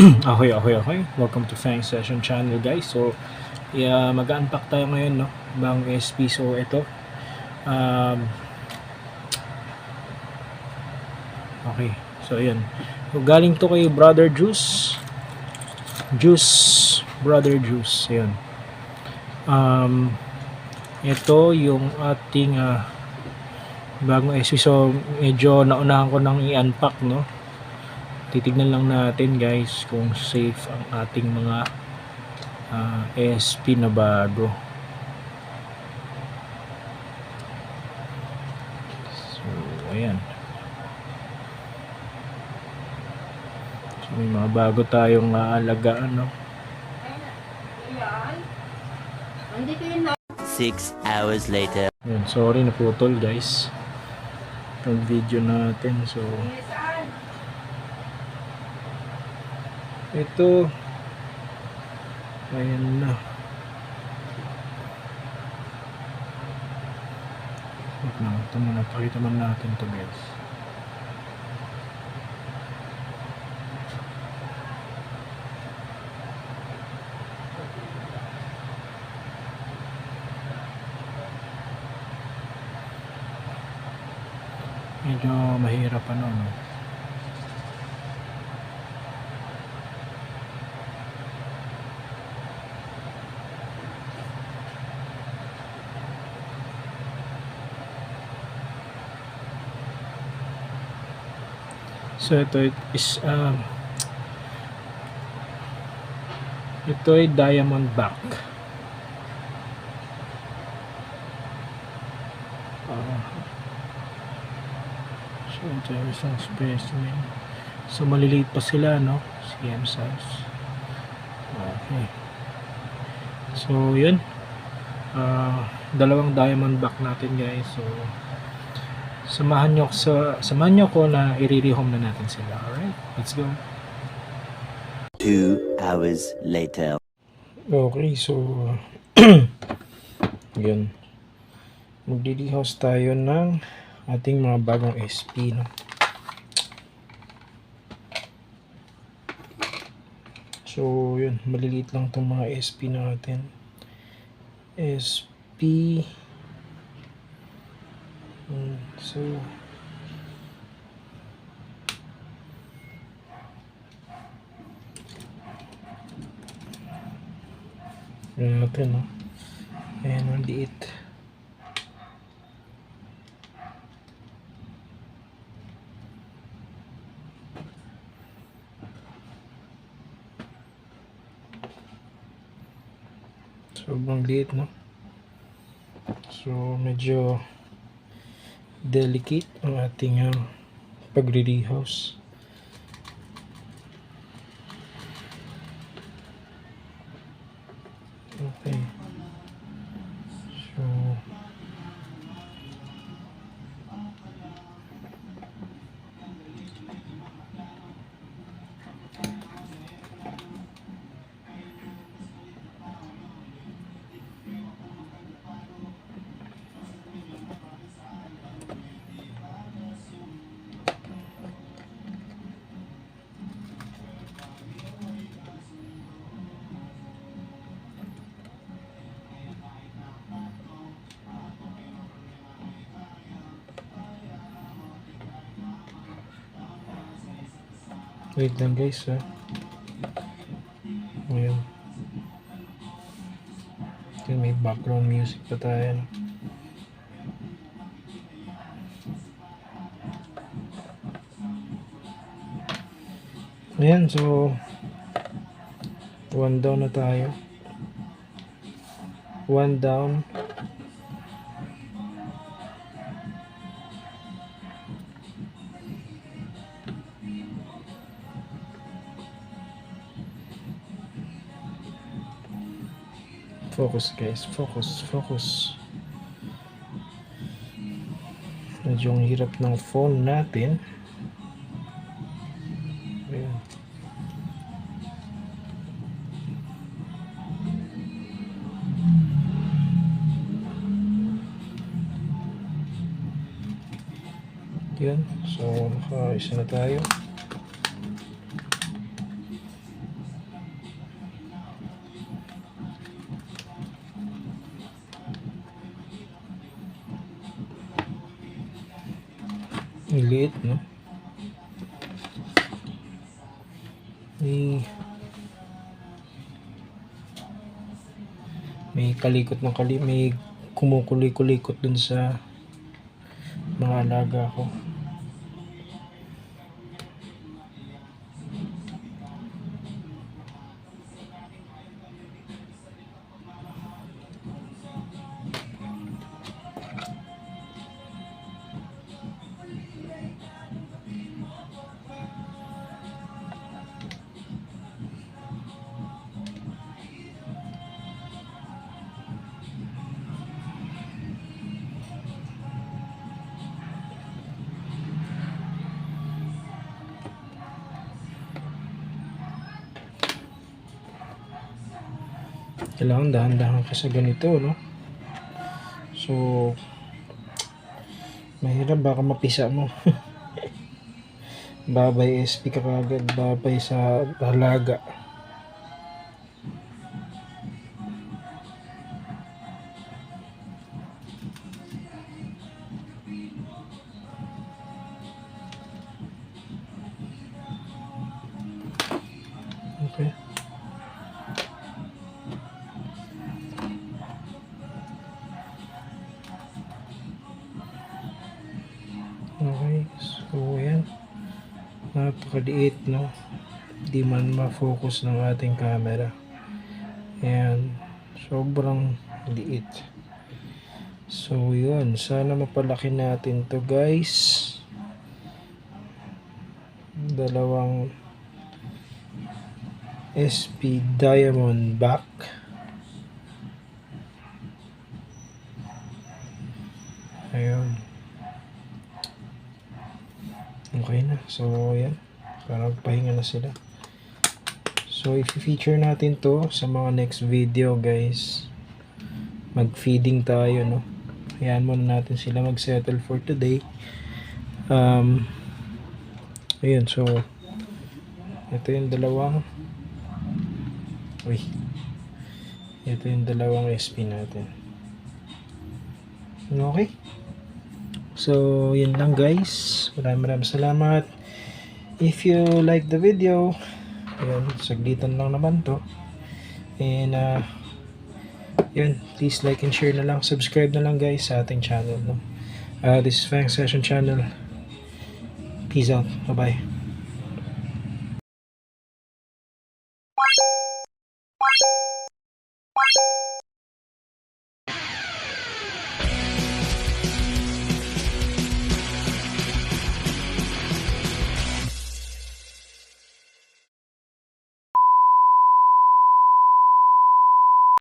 Ahoy. Welcome to Fang Session Channel, guys. So, mag-unpack tayo ngayon, no? Bagong SP. So, ito. Um, okay. So, ayan. So, galing to kay Brother Juice. Brother Juice. Ayan. Ito yung ating bagong SP. So, medyo naunahan ko nang i-unpack, no? Titignan lang natin, guys, kung safe ang ating mga SP na bago. So, ayan. So, may mga bago tayong alagaan, no? 6 hours later. Ayan, sorry, naputol, guys. Yung video natin. So, ito. Ayan na. Ito muna. Pakita man natin to, guys. Medyo mahirap ano, no? So ito is ito ay diamond back. So ito yung isang specimen. So maliliit pa sila, no? CM size. Okay. So yun. Dalawang diamond back natin, guys. So samahan nyo ko na i-rehome na natin sila. Alright, let's go. 2 hours later. Okay, so yun. Magdi-dehouse tayo ng ating mga bagong SP, no? So yun, maliliit lang itong mga SP natin. SP. So yun natin, no? Ayan, maliit. Sobrang liit, no? So medyo delicate ang ating pagre-rehouse. Okay. So wait lang, guys, ha. Ayan. Then may background music pa tayo, no? Ayan, so one down na tayo. One down. Focus, guys. Focus. Medyo ang hirap ng phone natin. Ayan. Yan. So, naka-isa na tayo. Ang liit, no? May kalikot ng may kumukulikot dun sa mga alaga ko. Kailangan dahan-dahan ka sa ganito, no? So, mahirap, baka mapisa mo. Babay SP ka kagad, babay sa halaga. Okay. Okay, so yan. Napakaliit, no? Di man ma-focus ng ating camera. Ayan, sobrang liit. So yun, sana mapalaki natin to, guys. Dalawang SP Diamond back. Ayun. Okay na. So, yan. Parang pahinga na sila. So, i-feature natin to sa mga next video, guys. Mag-feeding tayo, no? Hayaan muna natin sila mag-settle for today. Ayun. So, ito yung dalawang ito yung dalawang SP natin. Okay. So, yun lang, guys. Maraming salamat. If you like the video, ayan, saglitan lang naman to. And, yun, please like and share na lang. Subscribe na lang, guys, sa ating channel, no? This is Fang Session Channel. Peace out. Bye-bye.